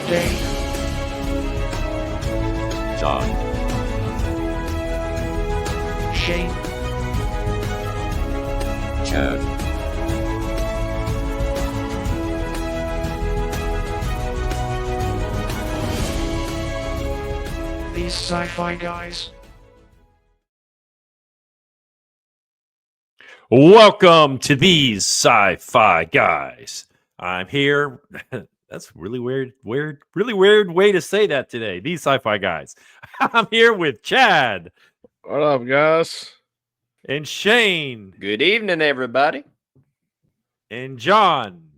Dave, John, Shane, Chad, these sci-fi guys. Welcome to these Sci-Fi guys. I'm here. That's really weird, really weird way to say that today. These Sci-Fi guys. I'm here with Chad What up, guys? and Shane good evening, everybody. and John.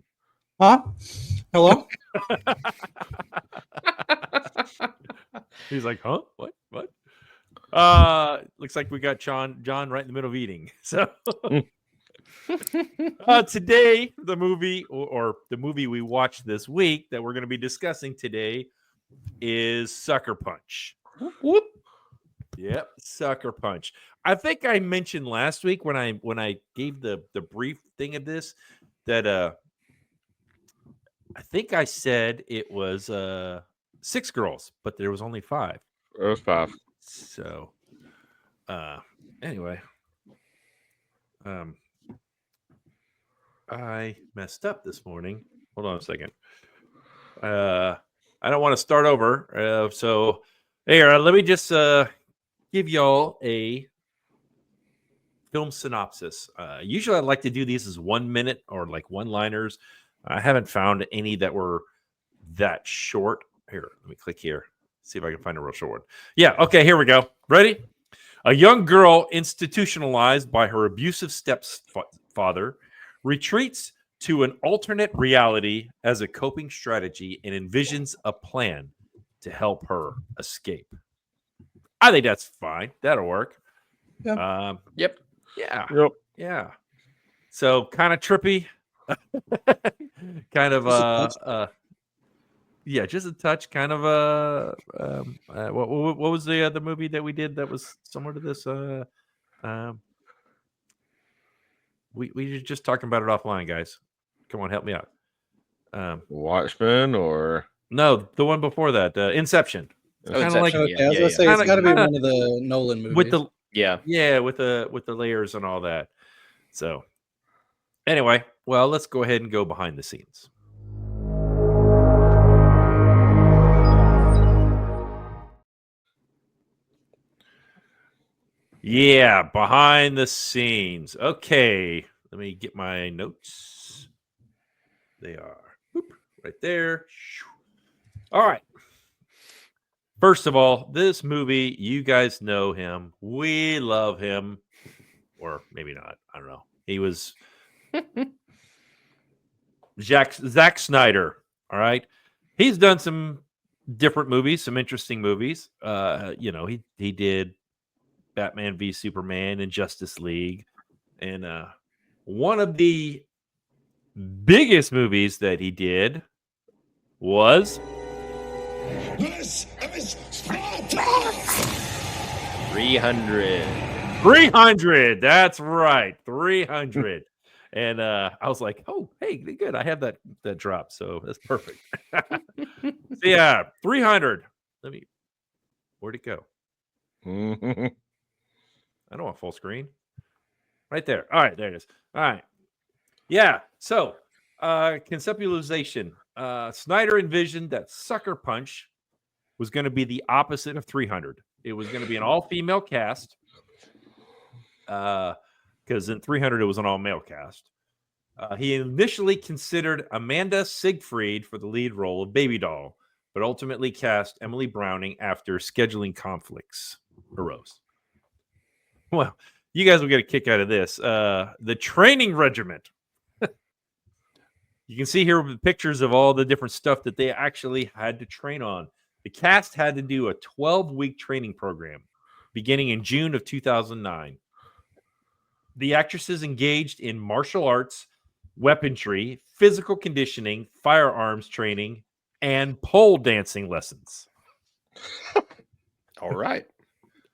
Huh? Hello? He's like, huh? What? Looks like we got John right in the middle of eating. So today, the movie or the movie we watched this week that we're going to be discussing today is Sucker Punch. Whoop. Yep, Sucker Punch. I think I mentioned last week when I gave the brief thing of this that I think I said it was 6 girls, but there was only 5. It was 5. So anyway, I messed up this morning. Hold on a second. I don't want to start over. So here, let me just give y'all a film synopsis. Usually I like to do these as 1 minute or like one-liners. I haven't found any that were that short. Here, let me click here. See if I can find a real short one. Yeah, okay, here we go. Ready? A young girl institutionalized by her abusive stepfather retreats to an alternate reality as a coping strategy and envisions a plan to help her escape. I think that's fine. That'll work. Yeah. Yep. Yeah. Yeah. So kind of trippy. Kind of yeah, just a touch. Kind of what was the other movie that we did that was similar to this? We were just talking about it offline, guys. Come on, help me out. Watchmen or No, the one before that, Inception. Oh, Kinda Inception, like- Okay, yeah, I was yeah, gonna say yeah. it's got to be Kinda- one of the Nolan movies. with the yeah. with the layers and all that. So anyway, well, let's go ahead and go behind the scenes. Yeah, behind the scenes. Okay, let me get my notes. They are right there. All right. First of all, this movie, you guys know him. We love him. Or maybe not. I don't know. He was Zack Snyder. All right. He's done some different movies, some interesting movies. He did Batman v Superman and Justice League. And one of the biggest movies that he did was 300. 300. That's right. 300. And I was like, oh, hey, good. I have that drop. So that's perfect. So yeah, 300. Where'd it go? I don't want full screen. Right there. All right, there it is. All right. Yeah. So conceptualization. Snyder envisioned that Sucker Punch was going to be the opposite of 300. It was going to be an all-female cast. Because in 300 it was an all-male cast. He initially considered Amanda Seyfried for the lead role of Baby Doll, but ultimately cast Emily Browning after scheduling conflicts arose. Well, you guys will get a kick out of this. The training regiment. You can see here with pictures of all the different stuff that they actually had to train on. The cast had to do a 12-week training program beginning in June of 2009. The actresses engaged in martial arts, weaponry, physical conditioning, firearms training, and pole dancing lessons. All right.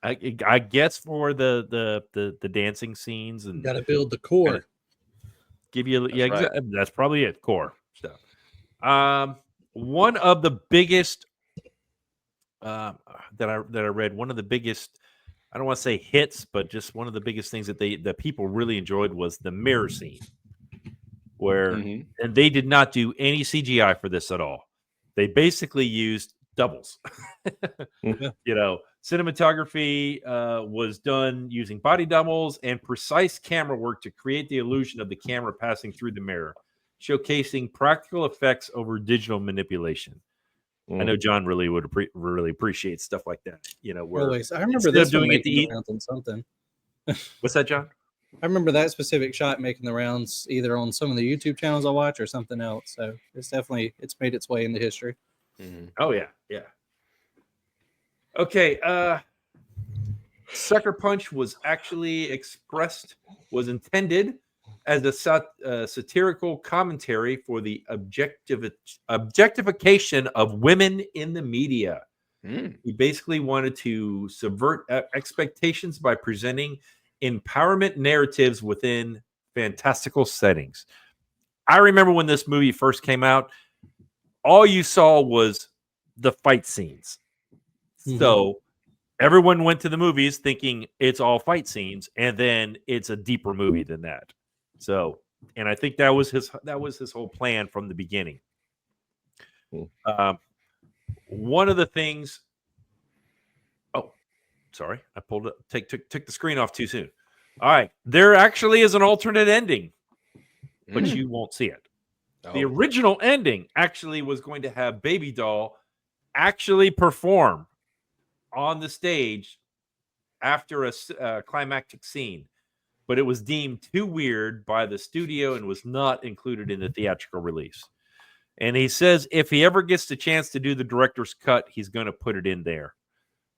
I guess for the dancing scenes and Got to build the core. give you That's right. that's probably it, core stuff. one of the biggest that I read, one of the biggest, I don't want to say hits, but just one of the biggest things that people really enjoyed was the mirror scene, where and they did not do any CGI for this at all. They basically used doubles. Cinematography was done using body doubles and precise camera work to create the illusion of the camera passing through the mirror, showcasing practical effects over digital manipulation. I know John really would really appreciate stuff like that. Where always. I remember this doing it the rounds on something. What's that, John? I remember that specific shot making the rounds either on some of the YouTube channels I watch or something else. So it's made its way into history. Oh yeah. Okay. Sucker Punch was actually intended as a satirical commentary for the objectification of women in the media. He basically wanted to subvert expectations by presenting empowerment narratives within fantastical settings. I remember when this movie first came out, all you saw was the fight scenes. So everyone went to the movies thinking it's all fight scenes, and then it's a deeper movie than that. So, and I think that was his whole plan from the beginning. One of the things. Oh, sorry, I pulled it. Took the screen off too soon. All right, there actually is an alternate ending, but you won't see it. The original ending actually was going to have Baby Doll actually perform on the stage after a climactic scene, but it was deemed too weird by the studio and was not included in the theatrical release. And he says if he ever gets the chance to do the director's cut, he's going to put it in there.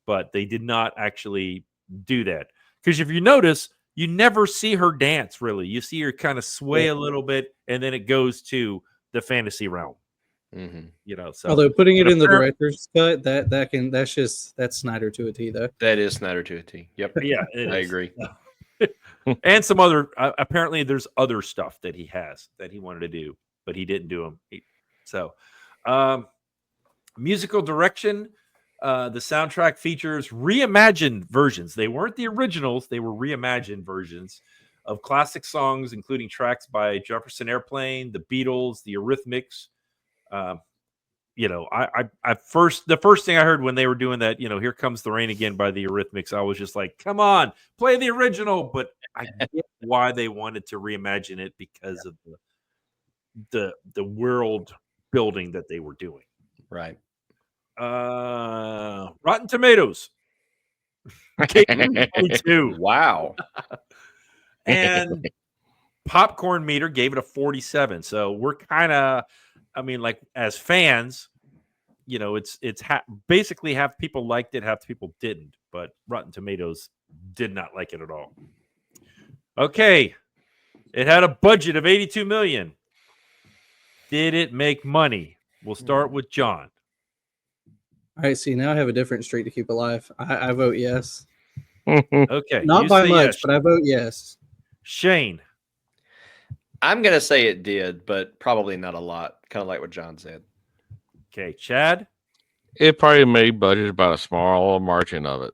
But they did not actually do that. Because if you notice, you never see her dance, really. You see her kind of sway a little bit, and then it goes to the fantasy realm. So although putting it in the director's cut, that's Snyder to a T, though. That is Snyder to a T. Yep. Yeah, I agree. And some other apparently there's other stuff that he has that he wanted to do, but he didn't do them. Musical direction. The soundtrack features reimagined versions. They weren't the originals, they were reimagined versions of classic songs, including tracks by Jefferson Airplane, the Beatles, the Eurythmics. The first thing I heard when they were doing that, Here Comes the Rain Again by the Eurythmics, I was just like, come on, play the original. But I get why they wanted to reimagine it because of the world building that they were doing. Right. Rotten Tomatoes. 22. Wow. And Popcorn Meter gave it a 47. So we're kind of, as fans, it's basically half people liked it, half people didn't. But Rotten Tomatoes did not like it at all. Okay. It had a budget of $82 million. Did it make money? We'll start with John. All right, see, now I have a different streak to keep alive. I vote yes. Okay. Not by much, yes. but I vote yes. Shane. I'm going to say it did, but probably not a lot. Kind of like what John said. Okay. Chad? It probably made budget about a small margin of it.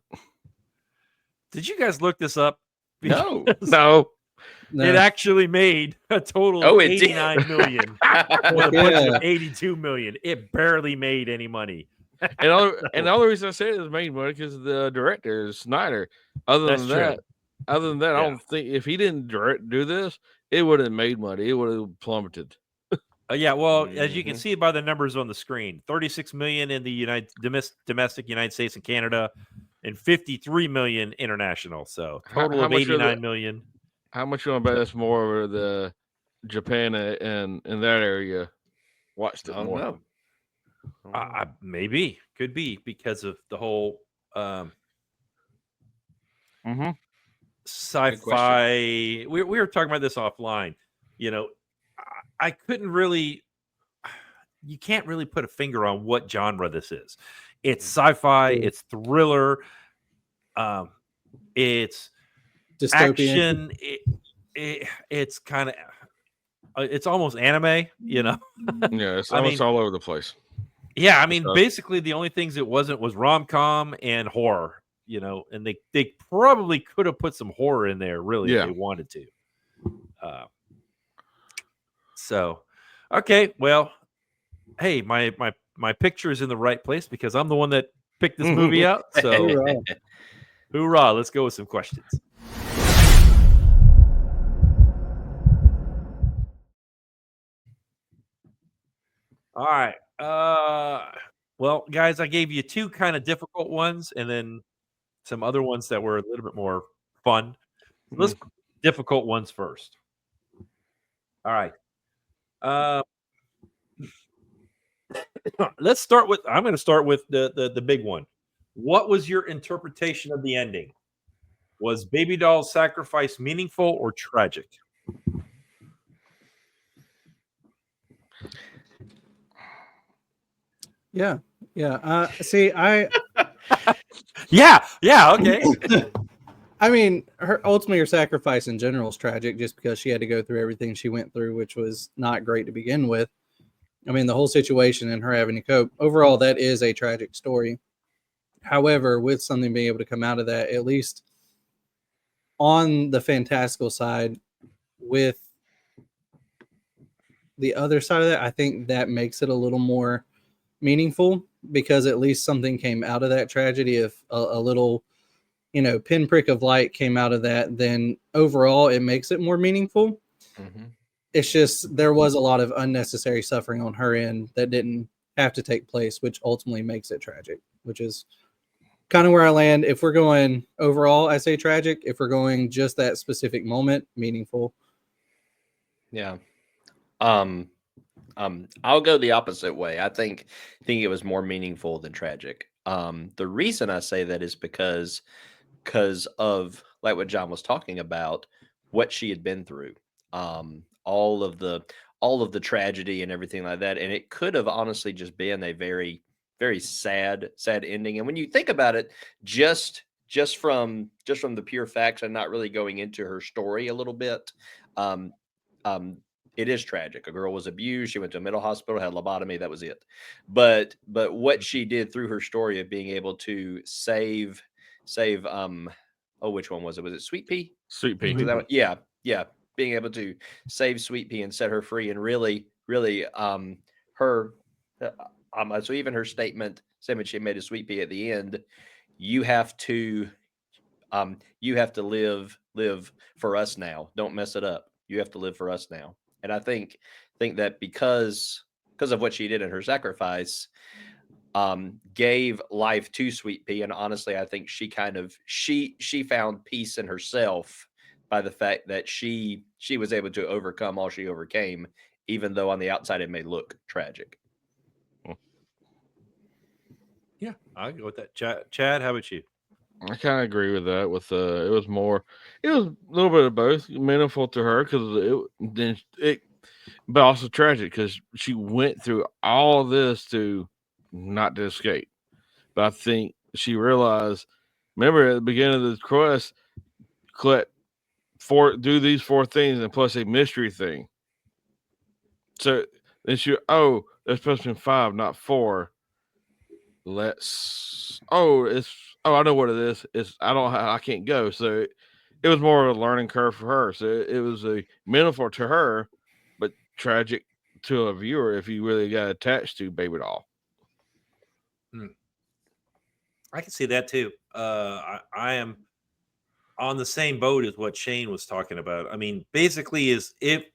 Did you guys look this up? No. No. It actually made a total of $89 million with a budget of $82 million. It barely made any money. And the only reason I say it is made money because the director is Snyder. Other than that, I don't think if he didn't do this, it would have made money. It would have plummeted. As you can see by the numbers on the screen, $36 million in the domestic United States and Canada, and $53 million international. So total of $89 million. How much you want to bet that's more over the Japan and in that area watched it more? Know. Maybe could be because of the whole sci-fi. We were talking about this offline. I couldn't really. You can't really put a finger on what genre this is. It's sci-fi. It's thriller. It's dystopian. action. It's kind of. It's almost anime. Yeah, it's almost all over the place. Yeah, I mean, So- basically the only things it wasn't was rom-com and horror, and they probably could have put some horror in there, really, if Yeah. they wanted to. So, okay, well, hey, my picture is in the right place because I'm the one that picked this movie out. So, Hoorah. hoorah! Let's go with some questions. All right. Well, guys, I gave you two kind of difficult ones, and then some other ones that were a little bit more fun. Let's difficult ones first. All right. Let's start with. I'm going to start with the big one. What was your interpretation of the ending? Was Baby Doll's sacrifice meaningful or tragic? Yeah. Yeah. See, Yeah. Okay. I mean, ultimately her sacrifice in general is tragic just because she had to go through everything she went through, which was not great to begin with. I mean, the whole situation and her having to cope. Overall, that is a tragic story. However, with something being able to come out of that, at least on the fantastical side, with the other side of that, I think that makes it a little more meaningful because at least something came out of that tragedy. If a little, pinprick of light came out of that, then overall it makes it more meaningful. Mm-hmm. It's just there was a lot of unnecessary suffering on her end that didn't have to take place, which ultimately makes it tragic, which is kind of where I land. If we're going overall, I say tragic. If we're going just that specific moment, meaningful. Yeah. I'll go the opposite way. I think it was more meaningful than tragic. The reason I say that is because of like what John was talking about, what she had been through, all of the tragedy and everything like that, and it could have honestly just been a very very sad ending. And when you think about it, just from the pure facts and not really going into her story a little bit, um, um, it is tragic. A girl was abused. She went to a mental hospital, had a lobotomy. That was it. But what she did through her story of being able to save oh, which one was it? Was it Sweet Pea? Sweet pea. Was that one? Yeah, yeah. Being able to save Sweet Pea and set her free, and really her so even her statement she made to Sweet Pea at the end, you have to live for us now. Don't mess it up. You have to live for us now. And I think that because of what she did in her sacrifice, gave life to Sweet Pea. And honestly, I think she kind of she found peace in herself by the fact that she was able to overcome all she overcame, even though on the outside it may look tragic. Yeah, I'll go with that. Chad, how about you? I kind of agree with that. It was a little bit of both meaningful to her but also tragic because she went through all this to not to escape. But I think she realized, remember at the beginning of the quest, do these 4 things and plus a mystery thing. So then there's supposed to be 5, not 4. I know what it is. I can't go. So it was more of a learning curve for her. So it was a meaningful to her, but tragic to a viewer if you really got attached to Baby Doll. I can see that too. I am on the same boat as what Shane was talking about. I mean, basically, is if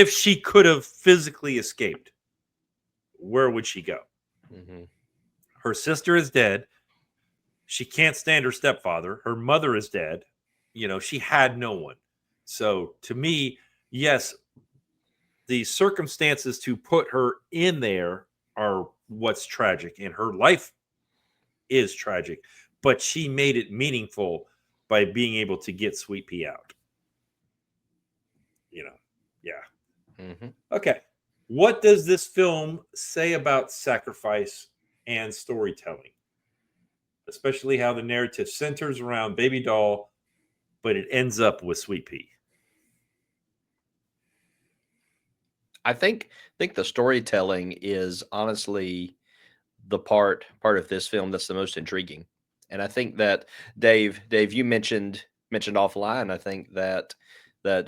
she could have physically escaped, where would she go? Mm-hmm. Her sister is dead. She can't stand her stepfather. Her mother is dead. She had no one. So to me, yes, the circumstances to put her in there are what's tragic, and her life is tragic, but she made it meaningful by being able to get Sweet Pea out. Yeah. Mm-hmm. Okay. What does this film say about sacrifice and storytelling? Especially how the narrative centers around Baby Doll, but it ends up with Sweet Pea. I think the storytelling is honestly the part of this film that's the most intriguing. And I think that Dave, you mentioned offline. I think that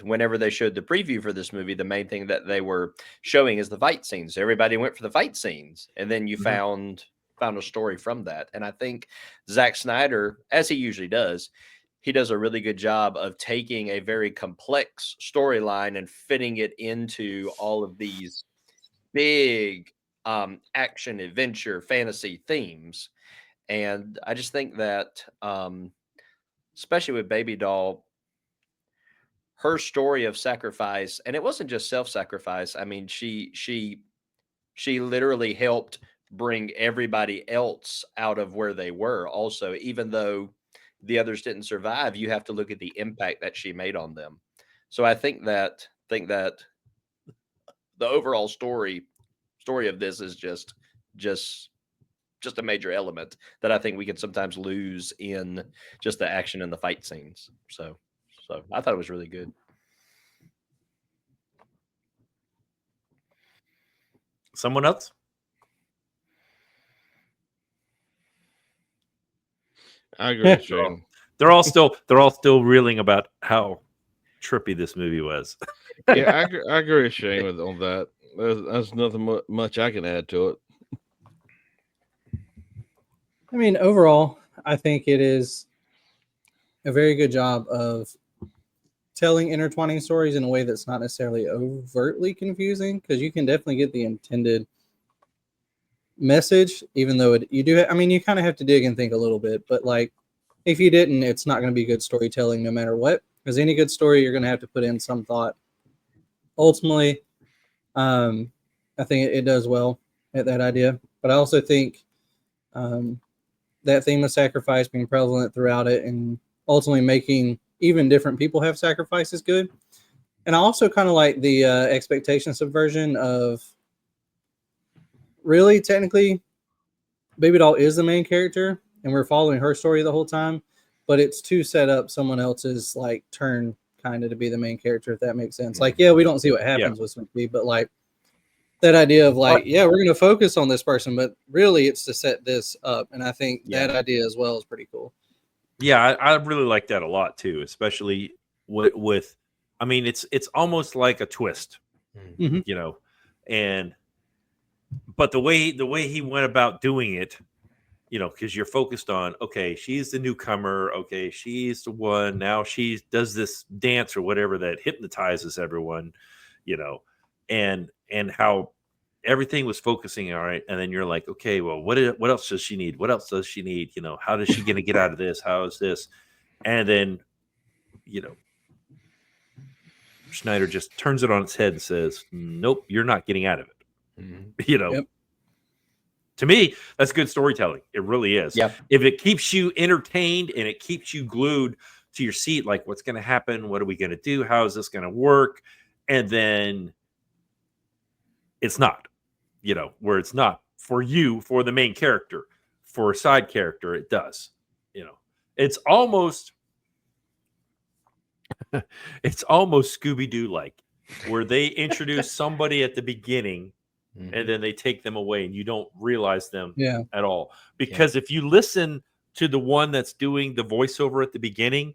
whenever they showed the preview for this movie, the main thing that they were showing is the fight scenes. Everybody went for the fight scenes, and then you Mhm. found a story from that. And I think Zack Snyder, as he usually does, he does a really good job of taking a very complex storyline and fitting it into all of these big action adventure fantasy themes. And I just think that especially with Baby Doll, her story of sacrifice, and it wasn't just self-sacrifice. I mean, she literally helped bring everybody else out of where they were also. Even though the others didn't survive, you have to look at the impact that she made on them. So I think that the overall story of this is just just a major element that I think we can sometimes lose in just the action and the fight scenes. So I thought it was really good. Someone else? I agree with Shane. They're all still reeling about how trippy this movie was. Yeah, I agree with Shane on that. There's nothing much I can add to it. I mean, overall, I think it is a very good job of telling intertwining stories in a way that's not necessarily overtly confusing, because you can definitely get the intended message, even though you do. I mean, you kind of have to dig and think a little bit, but like if you didn't, it's not going to be good storytelling no matter what. Because any good story, you're going to have to put in some thought. Ultimately, I think it does well at that idea, but I also think that theme of sacrifice being prevalent throughout it and ultimately making even different people have sacrifice is good. And I also kind of like the expectation subversion of really technically Baby Doll is the main character and we're following her story the whole time, but it's to set up someone else's like turn kind of to be the main character, if that makes sense. Like, yeah, we don't see what happens with Snoopy, but like that idea of like, yeah, we're going to focus on this person, but really it's to set this up. And I think that idea as well is pretty cool. Yeah, I really like that a lot too, especially with I mean, it's almost like a twist, Mhm. you know, but the way he went about doing it, you know, because you're focused on, okay, she's the newcomer, okay, she's the one, now she does this dance or whatever that hypnotizes everyone, you know, and how everything was focusing, all right, and then you're like, okay, well, what else does she need? What else does she need? You know, how is she going to get out of this? How is this? And then, you know, Schneider just turns it on its head and says, nope, you're not getting out of it. You know, to me, that's good storytelling. It really is. Yeah. If it keeps you entertained and it keeps you glued to your seat, like what's going to happen? What are we going to do? How is this going to work? And then it's not, you know, where it's not for you, for the main character, for a side character, it does, you know, it's almost Scooby-Doo like, where they introduce somebody at the beginning and then they take them away and you don't realize them at all. Because if you listen to the one that's doing the voiceover at the beginning,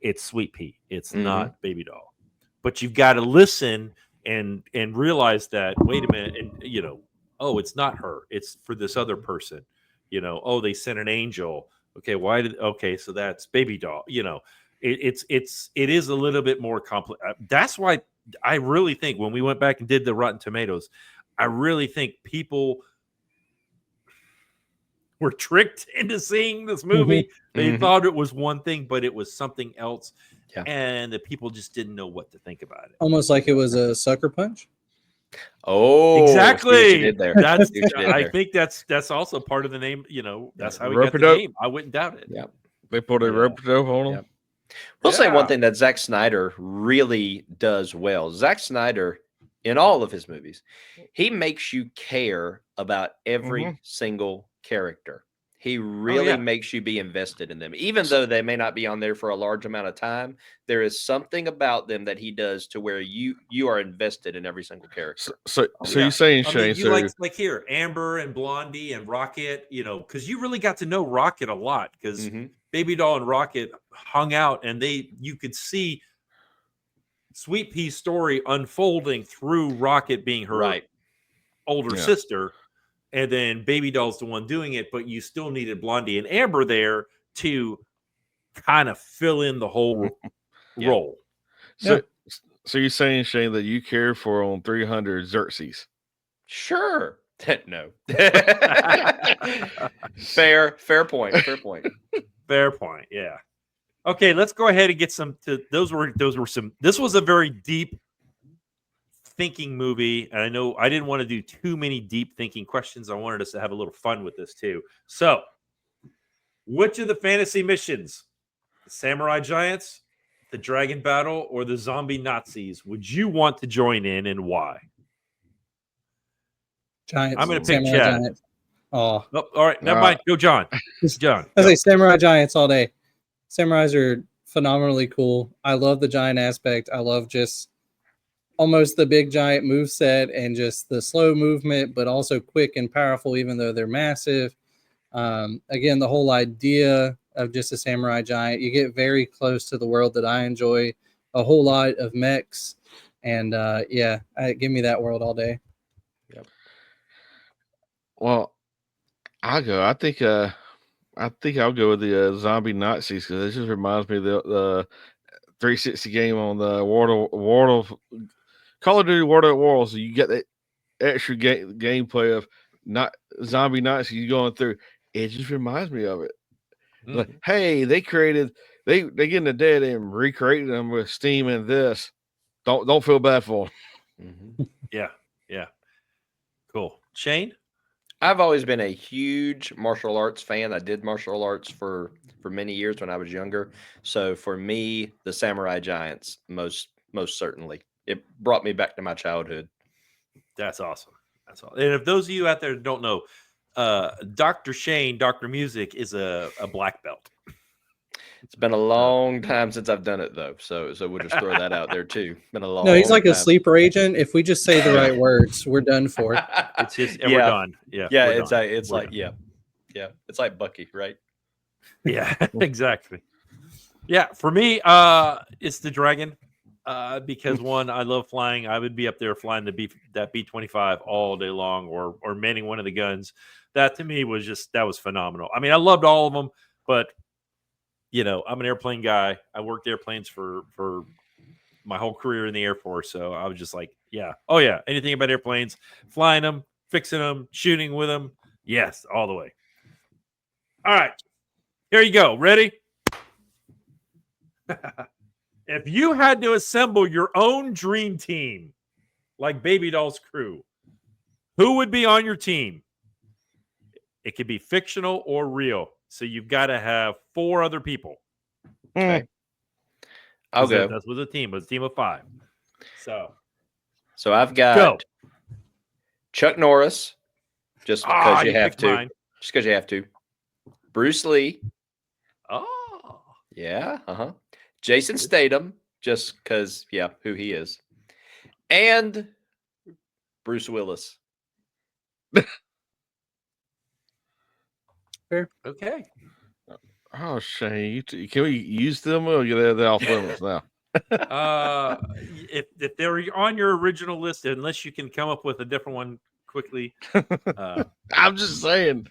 it's Sweet Pea. It's not Baby Doll. But you've got to listen and realize that, wait a minute, and you know, oh, it's not her. It's for this other person. You know, oh, they sent an angel. Okay, so that's Baby Doll. You know, it is a little bit more complex. That's why I really think when we went back and did the Rotten Tomatoes, I really think people were tricked into seeing this movie. They thought it was one thing, but it was something else. Yeah. And the people just didn't know what to think about it. Almost like it was a sucker punch. Oh, exactly. See what you did there. That's See what you did I there. think that's also part of the name. You know, that's how we Rope got it the up. name. I wouldn't doubt it. Yeah. They put a rope on them. Yep. We'll say one Yeah. thing that Zack Snyder really does well. Zack Snyder, in all of his movies, he makes you care about every single character. He really yeah. makes you be invested in them. Even though they may not be on there for a large amount of time, there is something about them that he does to where you are invested in every single character. So Oh, you're saying, I Shane? mean, you So like here Amber and Blondie and Rocket, because you really got to know Rocket a lot because Mhm. Baby Doll and Rocket hung out, and you could see Sweet Pea's story unfolding through Rocket being her Right. older Yeah. sister, and then Baby Doll's the one doing it, but you still needed Blondie and Amber there to kind of fill in the whole Yeah. role. so so you're saying, Shane, that you care for on 300 Xerxes? Sure. No. Fair point. Fair point. Fair point. Yeah. Okay, let's go ahead and get some. Those were some. This was a very deep thinking movie, and I know I didn't want to do too many deep thinking questions. I wanted us to have a little fun with this too. So, which of the fantasy missions, the Samurai Giants, the Dragon Battle, or the Zombie Nazis, would you want to join in, and why? Giants. I'm going to pick Samurai Chad. Giants. Oh, Oh, all right, never mind. Go, John. John. I Go. say Samurai Giants all day. Samurais are phenomenally cool. I love the giant aspect. I love just almost the big giant move set and just the slow movement, but also quick and powerful, even though they're massive. Again, the whole idea of just a samurai giant, you get very close to the world that I enjoy. A whole lot of mechs, and give me that world all day. Well, I'll go. I think I'll go with the zombie Nazis because it just reminds me of the 360 game on the World of Call of Duty World at War. So you get that extra gameplay of not zombie Nazis going through. It just reminds me of it. Like, hey, they get in the dead and recreated them with Steam and this. Don't feel bad for them. Mhm. Yeah. Cool. Shane? I've always been a huge martial arts fan. I did martial arts for many years when I was younger. So for me, the Samurai Giants most certainly. It brought me back to my childhood. That's awesome. That's awesome. And if those of you out there that don't know, Dr. Shane, Dr. Music, is a black belt. It's been a long time since I've done it though. So we'll just throw that out there too. Been a long No, he's like time. a sleeper agent. If we just say the right words, we're done for. It's just, and we're done. Yeah. Yeah, we're it's done. it's We're like done. yeah. It's like Bucky, right? Yeah, exactly. Yeah, for me, it's the Dragon. Because one, I love flying. I would be up there flying that B-25 all day long, or manning one of the guns. That to me was that was phenomenal. I mean, I loved all of them, but I'm an airplane guy. I worked airplanes for my whole career in the Air Force, so I was just like, yeah, oh yeah, anything about airplanes, flying them, fixing them, shooting with them, yes, all the way. All right, here you go. Ready? If you had to assemble your own dream team, like Baby Doll's crew, who would be on your team? It could be fictional or real. So you've got to have 4 other people. Okay. I'll go. That's what the team was. A team of 5. So I've got Go. Chuck Norris, just because you have picked to. mine. Just because you have to. Bruce Lee. Oh. Yeah. Jason Statham, just because, who he is. And Bruce Willis. Okay. Oh, Shane, can we use them or are they off limits now? If they're on your original list, unless you can come up with a different one quickly. I'm just saying.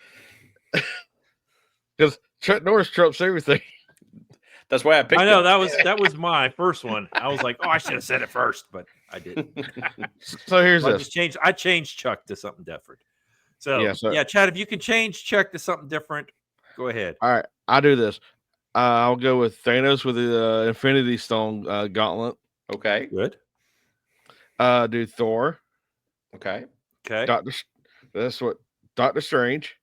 Because Chuck Norris trumps everything. That's why I picked I know him. that was my first one. I was like, oh, I should have said it first, but I didn't. So here's I this. changed Chuck to something different. So Yeah, Chad, if you can change Chuck to something different, go ahead. All right, I'll do this. I'll go with Thanos with the Infinity Stone gauntlet. Okay. Good. Do Thor. Okay. Okay. Doctor Strange.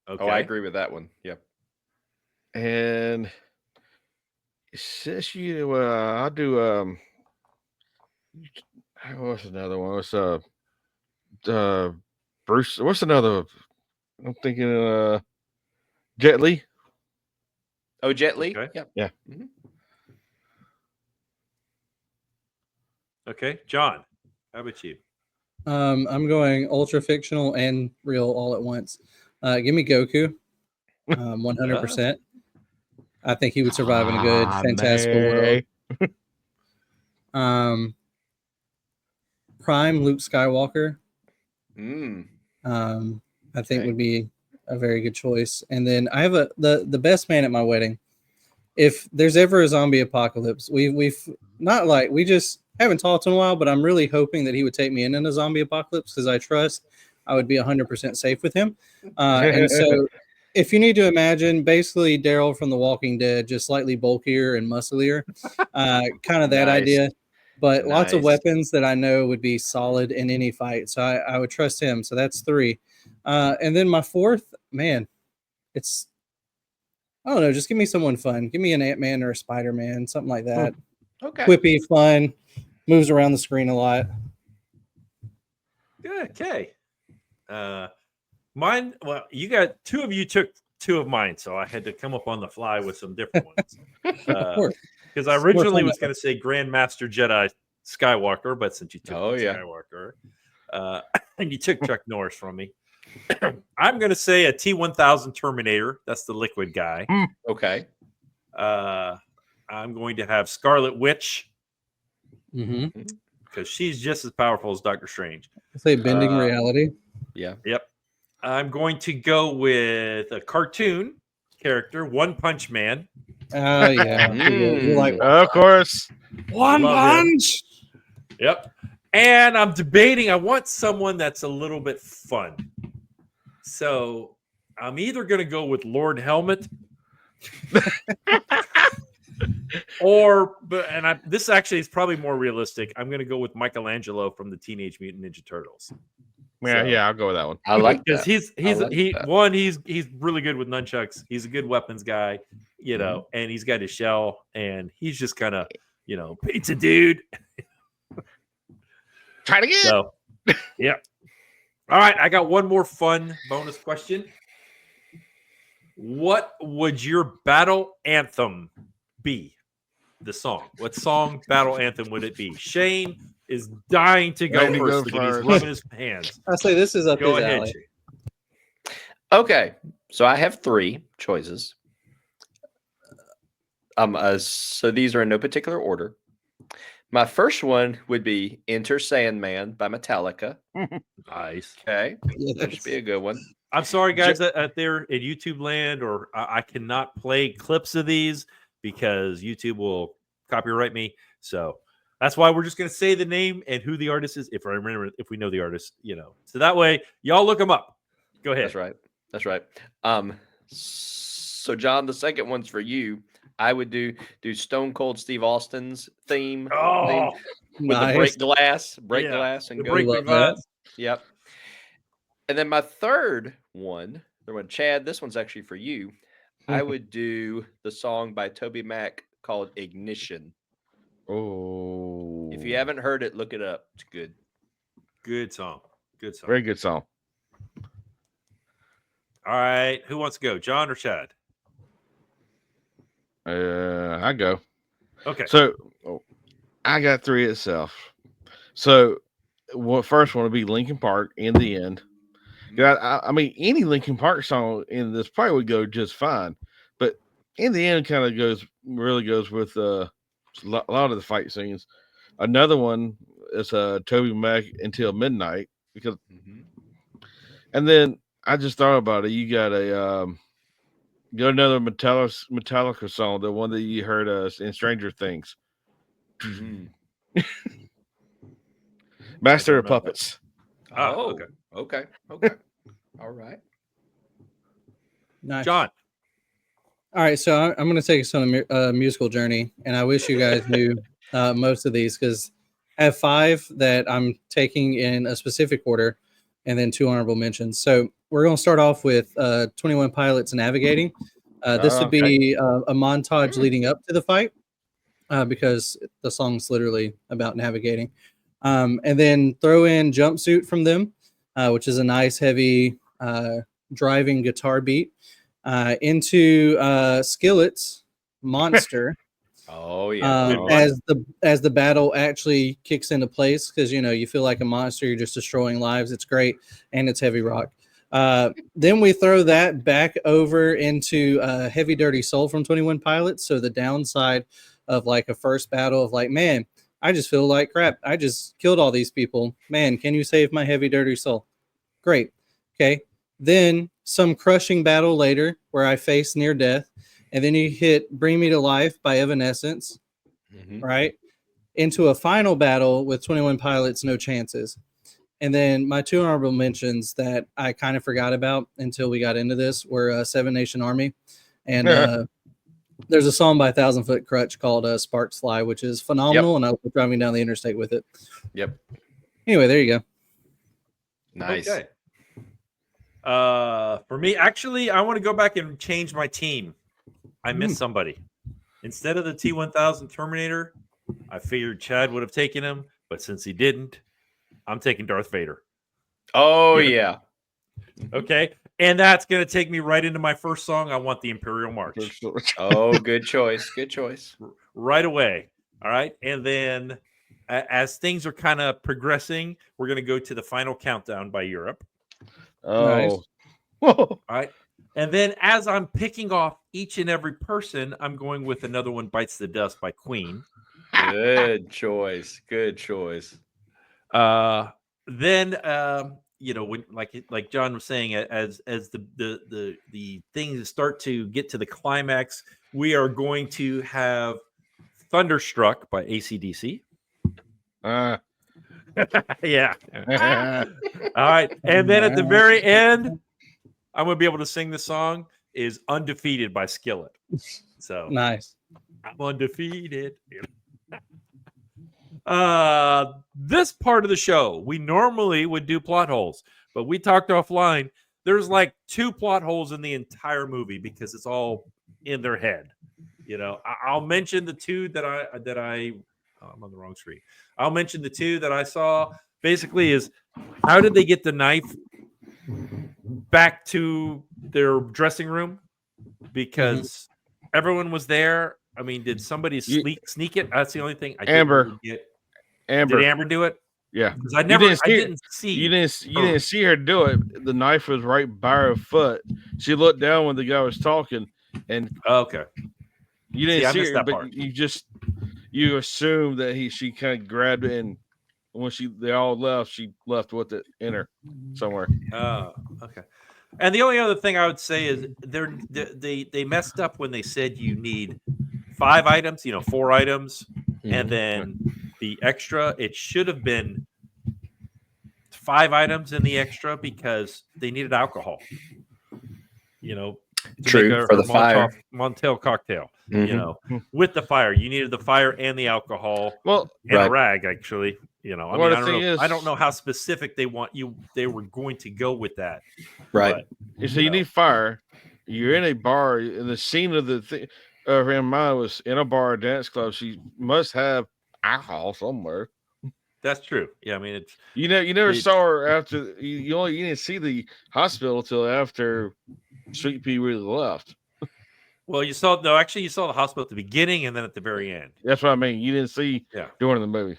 Okay. Oh, I agree with that one. Yep. And I'll do what's another one? What's Bruce? What's another? I'm thinking Jet Li. Oh, Jet Li. Okay. Yep. Okay, John, how about you? I'm going ultra fictional and real all at once. Give me Goku, 100%. I think he would survive in a good, fantastical world. Prime Luke Skywalker, Mm. I think Okay. would be a very good choice. And then I have the best man at my wedding. If there's ever a zombie apocalypse, we've not like we just haven't talked in a while, but I'm really hoping that he would take me in a zombie apocalypse because I trust I would be 100% safe with him. And so, if you need to imagine, basically Daryl from The Walking Dead, just slightly bulkier and musclier, kind of that Nice. idea. But lots of Nice. weapons that I know would be solid in any fight. So I would trust him. So that's 3. And then my 4th, man, it's I don't know. Just give me someone fun. Give me an Ant-Man or a Spider-Man, something like that. Okay. Quippy, fun, moves around the screen a lot. Good. Okay. Mine. Well, you got 2 of you took 2 of mine, so I had to come up on the fly with some different ones. course. Because I originally was going to say Grandmaster Jedi Skywalker, but since you took Oh, yeah. Skywalker, and you took Chuck Norris from me, I'm going to say a T-1000 Terminator. That's the liquid guy. Okay. I'm going to have Scarlet Witch Mm-hmm. because she's just as powerful as Doctor Strange. Say bending reality. Yeah. Yep. I'm going to go with a cartoon character, One Punch Man. Oh yeah, you're like Of course. One Love him. Punch. Yep. And I'm debating. I want someone that's a little bit fun. So I'm either going to go with Lord Helmet this actually is probably more realistic. I'm going to go with Michelangelo from the Teenage Mutant Ninja Turtles. Yeah, So- yeah, I'll go with that one. I like Because that. he's really good with nunchucks. He's a good weapons guy, and he's got his shell, and he's just kind of, pizza dude. Try it again. So, yeah. All right, I got one more fun bonus question. What would your battle anthem be? The song. What song battle anthem would it be? Shane is dying to go Ready to first. go Look at he's first. rubbing his hands. I say this is up Go his ahead, alley. Shane. Okay. So I have 3 choices. So these are in no particular order. My first one would be Enter Sandman by Metallica. Nice. Okay. Yes. That should be a good one. I'm sorry, guys, out there in YouTube land, or I cannot play clips of these because YouTube will copyright me. So that's why we're just going to say the name and who the artist is, if we know the artist, So that way, y'all look them up. Go ahead. That's right. So John, the second one's for you. I would do Stone Cold Steve Austin's theme. Oh, With the break glass, and the go. break love glass. Yep. And then my third one, Chad, this one's actually for you. I would do the song by Toby Mac called Ignition. Oh, If you haven't heard it, look it up. It's good. Good song. Good song. very good song. All right. Who wants to go? John or Chad? I go. Okay. So I got 3 itself. So first one would be Linkin Park in the end. I mean, any Linkin Park song in this probably would go just fine, but in the end, kind of really goes with a lot of the fight scenes. Another one is Toby Mac Until Midnight and then I just thought about it. You got another Metallica song, the one that you heard in Stranger Things, Master of Puppets. Oh, okay. All right. Nice. John. All right, so I'm going to take us on a musical journey, and I wish you guys knew most of these because I have 5 that I'm taking in a specific order, and then 2 honorable mentions. So we're going to start off with 21 Pilots Navigating. This would be a montage leading up to the fight because the song's literally about navigating. And then throw in Jumpsuit from them, which is a nice, heavy driving guitar beat. into Skillet's monster. Oh yeah. Good one. As the battle actually kicks into place, because you feel like a monster, you're just destroying lives. It's great, and it's heavy rock. Then we throw that back over into Heavy Dirty Soul from 21 Pilots. So the downside of like a first battle of like, man, I just feel like crap. I just killed all these people. Man, can you save my Heavy Dirty Soul? Great. Okay. Then some crushing battle later where I face near death. And then you hit Bring Me to Life by Evanescence, right? Into a final battle with 21 Pilots, No Chances. And then my two honorable mentions that I kind of forgot about until we got into this were Seven Nation Army. And there's a song by 1,000 Foot Crutch called Sparks Fly, which is phenomenal. And I was driving down the interstate with it. Yep. Anyway, there you go. Nice. Okay. For me, actually, I want to go back and change my team. I missed somebody. Instead of the T-1000 Terminator, I figured Chad would have taken him, but since he didn't, I'm taking Darth Vader. Oh yeah. Okay. And that's going to take me right into my first song. I want the Imperial March. Oh, good choice. Good choice. Right away. All right. And then as things are kind of progressing, we're going to go to the final countdown by Europe. Oh. All right. And then as I'm picking off each and every person, I'm going with Another One Bites the Dust by Queen. Good choice. Good choice. Then when like John was saying, as the things start to get to the climax, we are going to have Thunderstruck by AC/DC. Yeah. All right. And then at the very end, I'm going to be able to sing the song is Undefeated by Skillet. So Nice. I'm undefeated. This part of the show, we normally would do plot holes, but we talked offline. There's like 2 plot holes in the entire movie because it's all in their head. I'll mention the 2 that I'm on the wrong screen. I'll mention the 2 that I saw. Basically, is how did they get the knife back to their dressing room? Because everyone was there. I mean, did somebody sneak it? That's the only thing. Amber. Did Amber. Amber do it? Yeah. Because I didn't see. You didn't see her do it. The knife was right by her foot. She looked down when the guy was talking, and okay. You didn't see her, but part. You assumed that she kind of grabbed it, and when they all left, she left with it in her somewhere. Oh, okay. And the only other thing I would say is they messed up when they said you need 5 items, 4 items, and then the extra. It should have been 5 items in the extra because they needed alcohol. True, for the fire. Montel cocktail. With the fire, you needed the fire and the alcohol. Well, and a rag, actually. I don't know how specific they were going to go with that. Right. But, so you need fire. You're in a bar, and the scene of the thing in mine was in a bar or dance club. She must have alcohol somewhere. That's true. Yeah, I mean, it's you never saw her after you didn't see the hospital till after Sweet Pea really left. Well, you saw the hospital at the beginning and then at the very end. That's what I mean. You didn't see during the movie.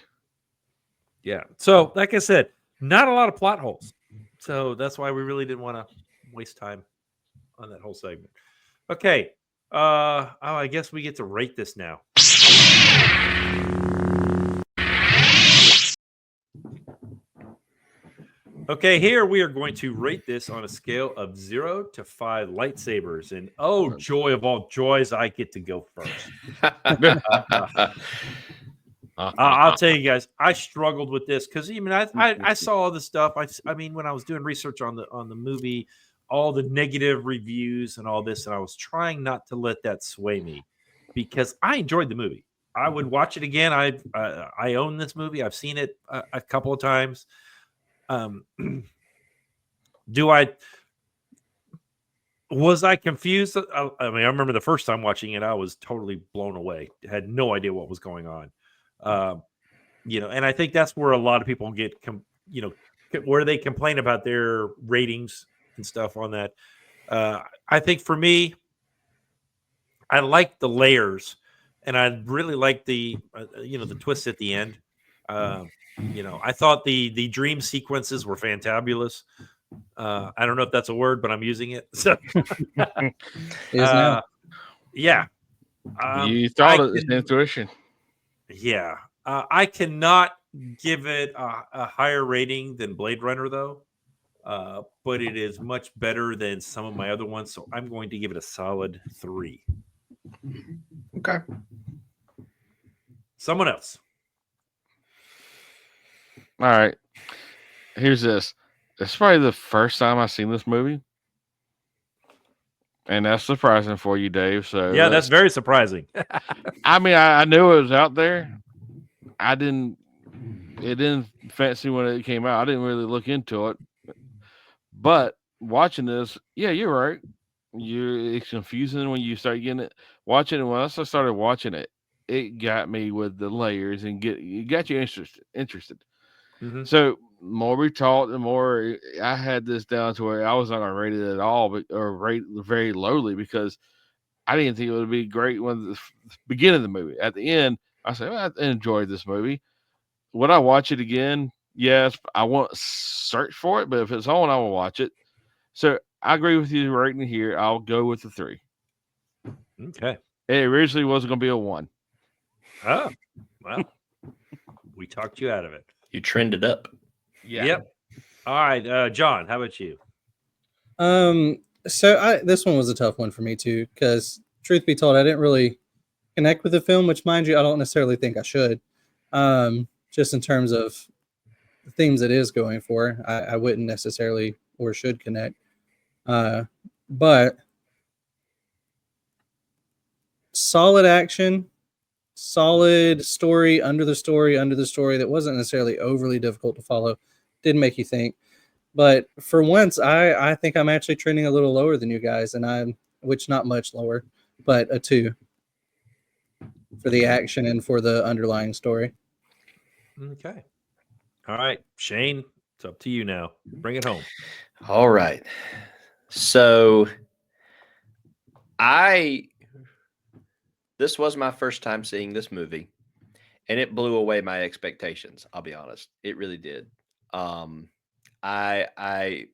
Yeah. So, like I said, not a lot of plot holes. So that's why we really didn't want to waste time on that whole segment. Okay. I guess we get to rate this now. Okay, here we are going to rate this on a scale of 0 to 5 lightsabers. And oh, joy of all joys, I get to go first. I'll tell you guys, I struggled with this because I saw all this stuff. I mean, when I was doing research on the movie, all the negative reviews and all this, and I was trying not to let that sway me because I enjoyed the movie. I would watch it again. I own this movie. I've seen it a couple of times. Was I confused? I remember the first time watching it, I was totally blown away. Had no idea what was going on. And I think that's where a lot of people get, where they complain about their ratings and stuff on that. I think for me, I like the layers, and I really like the the twists at the end. I thought the dream sequences were fantabulous. I don't know if that's a word, but I'm using it. So, Is now. yeah, You I thought it's can, intuition. yeah, I cannot give it a higher rating than Blade Runner, though. But it is much better than some of my other ones, so I'm going to give it a solid 3. Okay. Someone else. All right. Here's this. It's probably the first time I've seen this movie. And that's surprising for you, Dave. So Yeah, that's very surprising. I mean, I knew it was out there. It didn't fancy when it came out. I didn't really look into it. But watching this, yeah, you're right. It's confusing when you start getting it. Watching it, when I started watching it, it got me with the layers and it got you interested. Mhm. So more we talked, the more I had this down to where I was not gonna rate it at all, or rate very lowly because I didn't think it would be great when the beginning of the movie. At the end, I said, well, I enjoyed this movie. Would I watch it again? Yes, I won't search for it, but if it's on, I will watch it. So I agree with you right in here. I'll go with the 3. Okay. It originally was going to be a 1. Oh, well, we talked you out of it. You trended up. Yeah. Yep. All right, John, how about you? So this one was a tough one for me too, because truth be told, I didn't really connect with the film, which mind you, I don't necessarily think I should. Just in terms of the themes it is going for, I wouldn't necessarily or should connect. But solid action, solid story under the story that wasn't necessarily overly difficult to follow. Did make you think. But for once, I think I'm actually trending a little lower than you guys, which not much lower, but a 2 for the action and for the underlying story. Okay. All right, Shane, it's up to you now. Bring it home. All right. So this was my first time seeing this movie, and it blew away my expectations. I'll be honest. It really did. I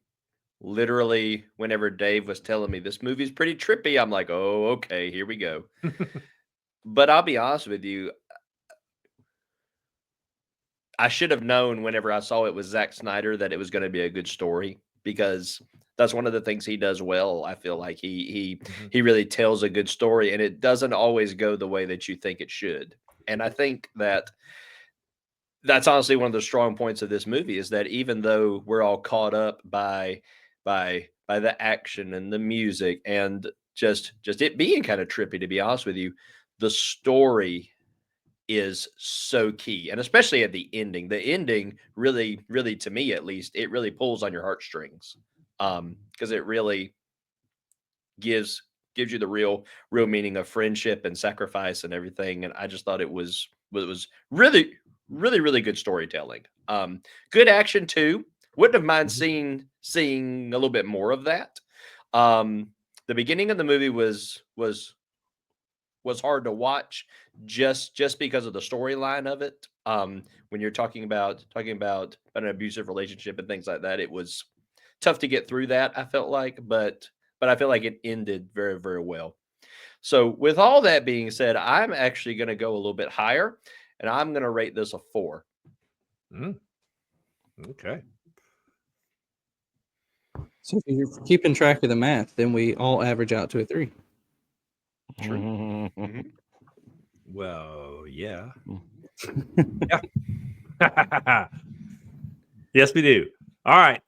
literally, whenever Dave was telling me this movie's pretty trippy, I'm like, oh, okay, here we go. But I'll be honest with you, I should have known whenever I saw it was Zack Snyder that it was going to be a good story, because that's one of the things he does well. I feel like he really tells a good story, and it doesn't always go the way that you think it should. And I think that that's honestly one of the strong points of this movie, is that even though we're all caught up by the action and the music and just it being kind of trippy, to be honest with you, the story is so key, and especially at the ending. The ending really, to me at least, it really pulls on your heartstrings, because it really gives you the real meaning of friendship and sacrifice and everything. And I just thought it was really, really good storytelling. Good action too. Wouldn't have mind seeing a little bit more of that. The beginning of the movie was hard to watch, just because of the storyline of it. When you're talking about an abusive relationship and things like that, it was tough to get through that, I felt like, but I feel like it ended very, very well. So with all that being said, I'm actually going to go a little bit higher, and I'm going to rate this a 4. Okay. So if you're keeping track of the math, then we all average out to a 3. True. Well, yeah. Yes, we do. All right.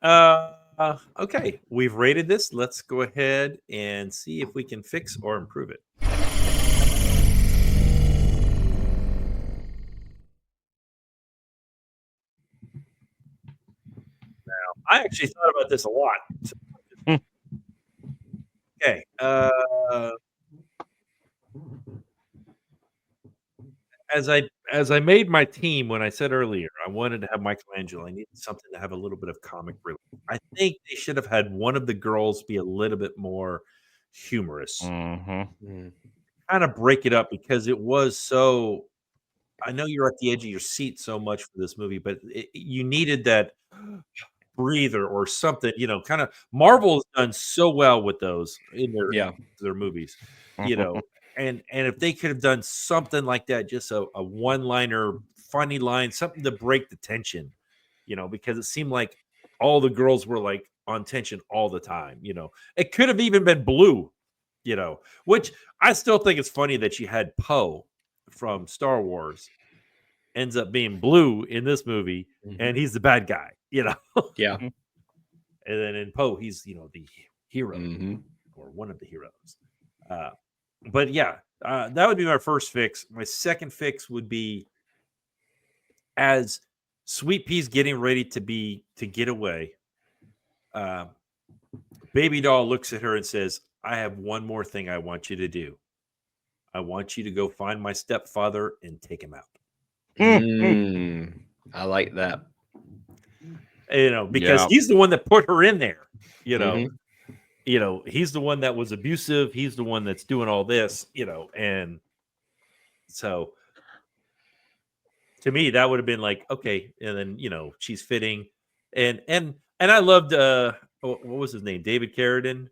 Okay. We've rated this. Let's go ahead and see if we can fix or improve it. Now, I actually thought about this a lot. Okay. as I made my team when I said earlier, I wanted to have Michelangelo. I needed something to have a little bit of comic relief. I think they should have had one of the girls be a little bit more humorous, Mm-hmm. kind of break it up because it was so. I know you're at the edge of your seat so much for this movie, but you needed that breather or something. Kind of Marvel has done so well with those in their movies. You know, and if they could have done something like that, just a one-liner, funny line, something to break the tension. Because it seemed like all the girls were like on tension all the time. It could have even been Blue. Which I still think it's funny that you had Poe from Star Wars ends up being Blue in this movie, and he's the bad guy. Yeah. And then in Poe, he's the hero or one of the heroes. But yeah, that would be my first fix. My second fix would be as Sweet Pea's getting ready to get away. Baby doll looks at her and says, "I have one more thing I want you to do. I want you to go find my stepfather and take him out." I like that. Because Yeah. he's the one that put her in there. He's the one that was abusive. He's the one that's doing all this. And so to me, that would have been like, okay, and then she's fitting, and I loved what was his name, David Carradine.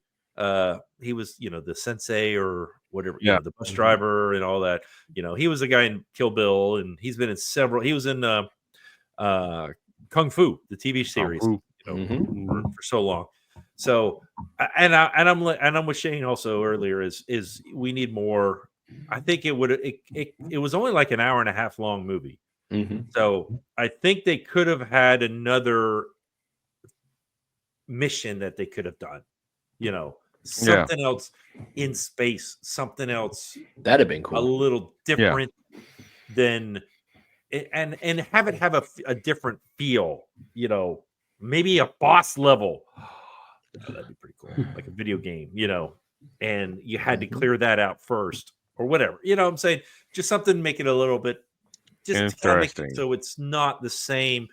He was the sensei or whatever, Yeah. the bus driver and all that. He was a guy in Kill Bill, and he's been in several. He was in Kung Fu, the TV series, for so long. So, and I'm with Shane also earlier. Is we need more. I think it was only like an hour and a half long movie. So I think they could have had another mission that they could have done. Something else in space, something else That'd have been a cool. little different than, and have it have a different feel. Maybe a boss level. That'd be pretty cool, like a video game. And you had to clear that out first, or whatever. What I'm saying, just something to make it a little bit. Just to kind of make it so it's not the same,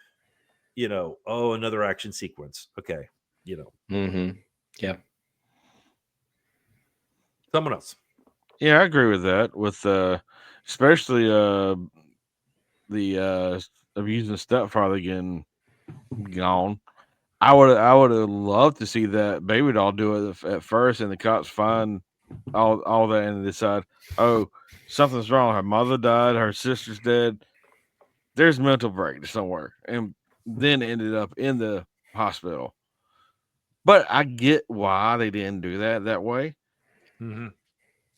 another action sequence. Okay. Yeah. Someone else. Yeah, I agree with that. With especially the abusing stepfather getting gone. I would have loved to see that baby doll do it at first, and the cops find all that and decide, oh, something's wrong. Her mother died, her sister's dead. There's mental break somewhere, and then ended up in the hospital. But I get why they didn't do that way.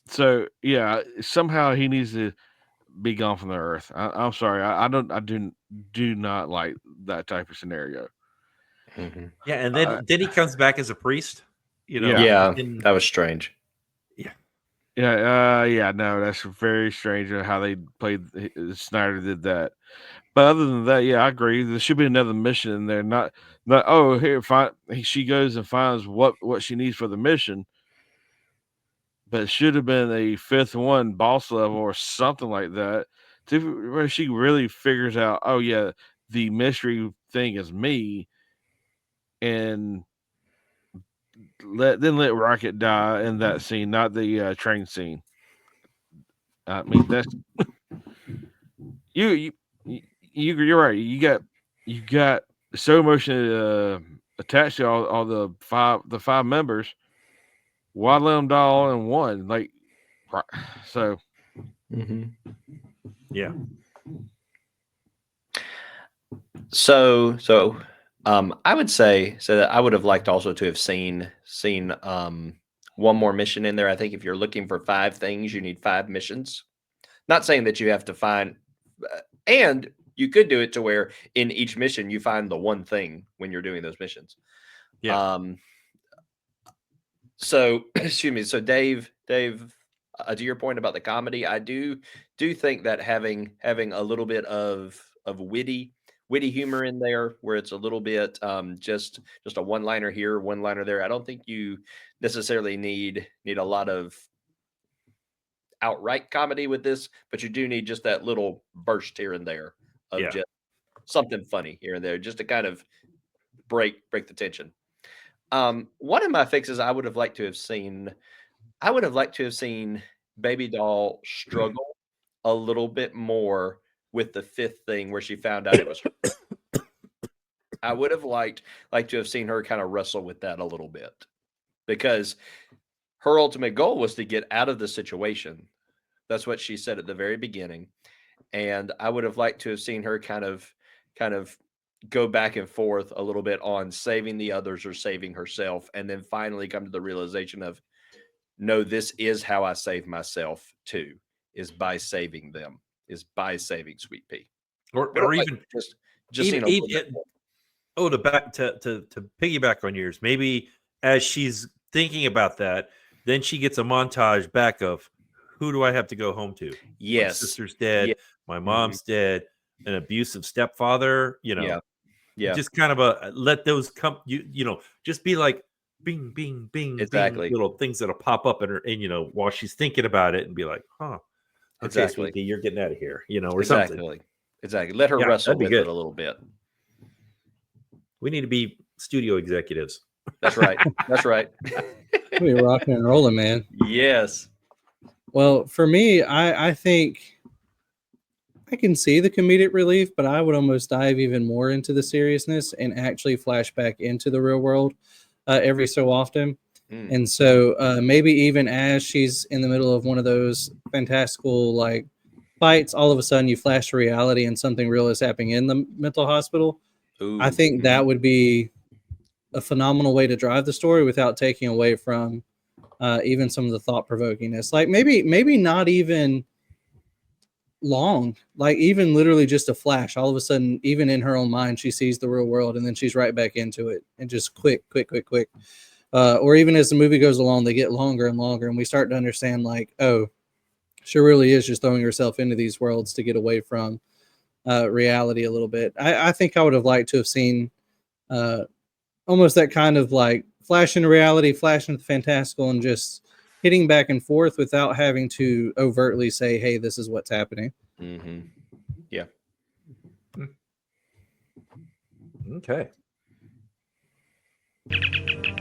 So yeah, somehow he needs to be gone from the earth. I'm sorry, I do not like that type of scenario. Yeah, and then he comes back as a priest. Yeah, that was strange. No, that's very strange how they played. Snyder did that, but other than that, yeah, I agree. There should be another mission in there. Not oh, here, she goes and finds what she needs for the mission, but it should have been a fifth one, boss level or something like that, where she really figures out, oh yeah, the mystery thing is me, and let Rocket die in that scene, not the train scene. I mean, that's you're right. You got so much attached to all the five members. Why let them die all in one? Like, so. Yeah. So I would say that I would have liked also to have seen one more mission in there. I think if you're looking for 5 things, you need 5 missions. Not saying that you have to find, and you could do it to where in each mission you find the one thing when you're doing those missions. Yeah. So excuse me. So Dave, to your point about the comedy, I do think that having a little bit of witty humor in there, where it's a little bit just a one-liner here, one-liner there. I don't think you necessarily need a lot of outright comedy with this, but you do need just that little burst here and there of Yeah. just something funny here and there, just to kind of break the tension. One of my fixes I would have liked to have seen. I would have liked to have seen Baby Doll struggle a little bit more with the fifth thing where she found out it was her. I would have liked to have seen her kind of wrestle with that a little bit, because her ultimate goal was to get out of the situation. That's what she said at the very beginning. And I would have liked to have seen her kind of go back and forth a little bit on saving the others or saving herself, and then finally come to the realization of, no, this is how I save myself too, is by saving them, is by saving Sweet Pea. Or Like, even just even, a little bit more. to piggyback on yours, maybe as she's thinking about that, then she gets a montage back of, who do I have to go home to? My Yes. sister's dead. Yeah. My mom's dead. An abusive stepfather. Yeah. Just kind of let those come. Just be like, bing, bing, bing, Exactly. bing, little things that'll pop up in her, and while she's thinking about it, and be like, huh, okay, Exactly. Sweet Pea, you're getting out of here, or something. Exactly. Let her Yeah, wrestle that'd be with good. it a little bit. We need to be studio executives. That's right. That's right. We were rocking and rolling, man. Yes. Well, for me, I think I can see the comedic relief, but I would almost dive even more into the seriousness and actually flash back into the real world every so often. And so maybe even as she's in the middle of one of those fantastical like fights, all of a sudden you flash to reality and something real is happening in the mental hospital. I think that would be a phenomenal way to drive the story without taking away from even some of the thought provokingness. Like maybe not even long, like even literally just a flash. All of a sudden, even in her own mind, she sees the real world, and then she's right back into it, and just quick. Or even as the movie goes along, they get longer and longer, and we start to understand, like, oh, she really is just throwing herself into these worlds to get away from reality a little bit. I think I would have liked to have seen almost that kind of like flash into reality, flash into fantastical, and just hitting back and forth without having to overtly say, hey, this is what's happening. Yeah. Okay.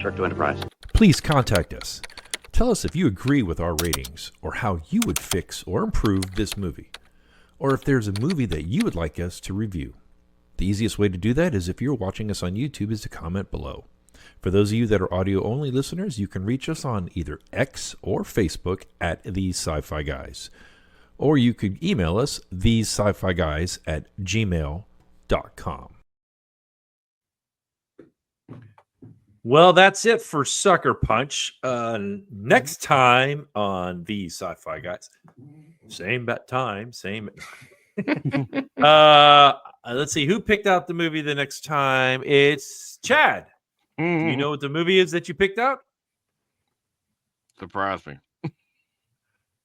Crypto Enterprise. Please contact us. Tell us if you agree with our ratings or how you would fix or improve this movie, or if there's a movie that you would like us to review. The easiest way to do that is if you're watching us on YouTube is to comment below. For those of you that are audio-only listeners, you can reach us on either X or Facebook at TheseSciFiGuys. Or you could email us, TheseSciFiGuys@gmail.com. Well, that's it for Sucker Punch. Next time on the Sci-Fi Guys, same bat time, same. Let's see who picked out the movie the next time. It's Chad. Do you know what the movie is that you picked out? Surprise me.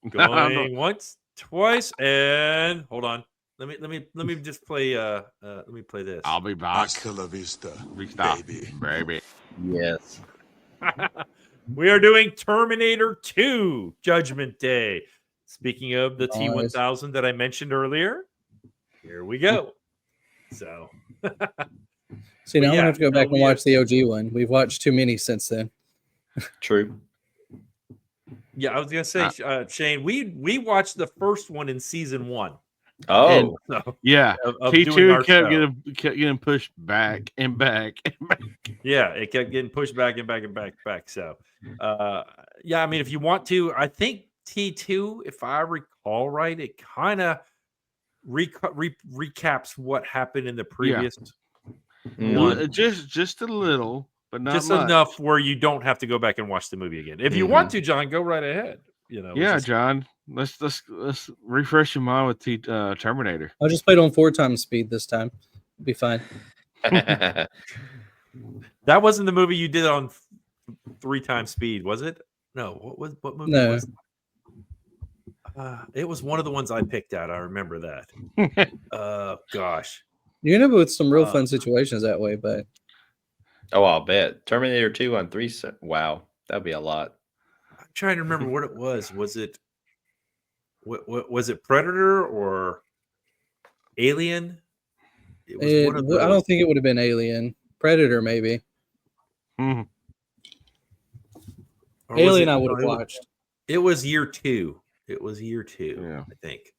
Going once, twice, and hold on. Let me just play. Let me play this. I'll be back. Hasta la vista, baby. Yes. We are doing Terminator 2 Judgment Day. Speaking of the T-1000 that I mentioned earlier, here we go. So, See, now I'm yeah, gonna have to go back and watch the OG one. We've watched too many since then. True. yeah, I was gonna say, Shane, we watched the first one in season 1. Oh, So, Yeah. of doing our T2 show. kept getting pushed back and back and back. Yeah, it kept getting pushed back and back and back. So, yeah, I mean, if you want to, I think T2, if I recall right, it kind of recaps what happened in the previous one. Just a little, but not Just much. enough where you don't have to go back and watch the movie again. If you want to, John, go right ahead. Yeah, John. Let's refresh your mind with Terminator. I'll just play it on 4 times speed this time. Be fine. That wasn't the movie you did on 3 times speed, was it? No. What movie No. was it? It was one of the ones I picked out. I remember that. Gosh. You end up with some real fun situations that way, but oh, I'll bet. Terminator 2 on 3. Wow, that'd be a lot. I'm trying to remember what it was. Was it? What was it? Predator or Alien? It was one of I those. don't think it would have been Alien. Predator, maybe. Mhm. Or was Alien, it- I would have no, watched. It was year 2. It was year 2, Yeah. I think.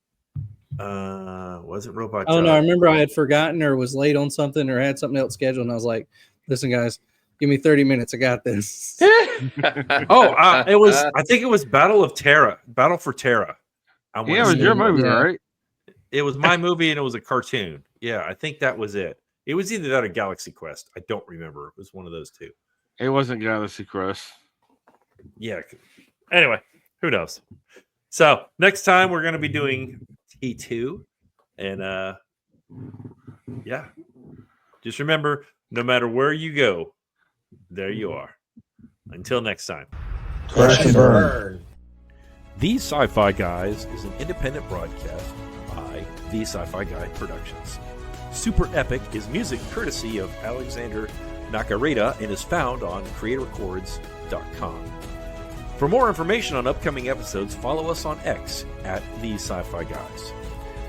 Wasn't Robot Oh no, Job. I remember I had forgotten or was late on something or had something else scheduled, and I was like, "Listen, guys, give me 30 minutes. I got this." Oh, it was. I think it was Battle of Terra. Battle for Terra. I wanna Yeah, it was say your it was. movie, Yeah. right? It was my movie, and it was a cartoon. Yeah, I think that was it. It was either that or Galaxy Quest. I don't remember. It was one of those two. It wasn't Galaxy Quest. Yeah. Anyway, who knows? So next time we're going to be doing T2, and yeah, just remember, no matter where you go, there you are. Until next time. Crash and burn. These Sci-Fi Guys is an independent broadcast by The Sci-Fi Guy Productions. Super Epic is music courtesy of Alexander Nakarita and is found on creatorrecords.com. For more information on upcoming episodes, follow us on X at The Sci-Fi Guys.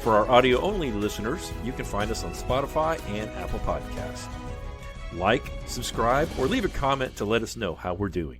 For our audio-only listeners, you can find us on Spotify and Apple Podcasts. Like, subscribe, or leave a comment to let us know how we're doing.